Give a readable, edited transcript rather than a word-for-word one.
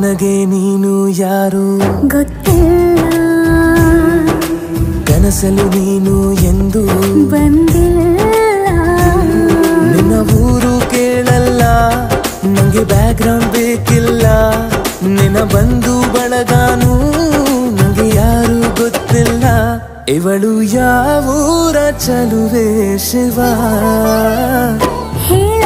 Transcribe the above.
ನನಗೆ ನೀನು ಯಾರು ಗೊತ್ತಿಲ್ಲ, ಕನಸಲು ನೀನು ಎಂದು ಬಂದಿಲ್ಲ. ನಿನ್ನ ಊರು ಕೇಳಲ್ಲ, ನಂಗೆ ಬ್ಯಾಕ್ಗ್ರೌಂಡ್ ಬೇಕಿಲ್ಲ. ನಿನ್ನ ಬಂಧು ಬಳಗಾನು ನಂಗೆ ಯಾರು ಗೊತ್ತಿಲ್ಲ. ಇವಳು ಯಾವೂರ ಚಲುವೆ ಶಿವ ಹೇಳ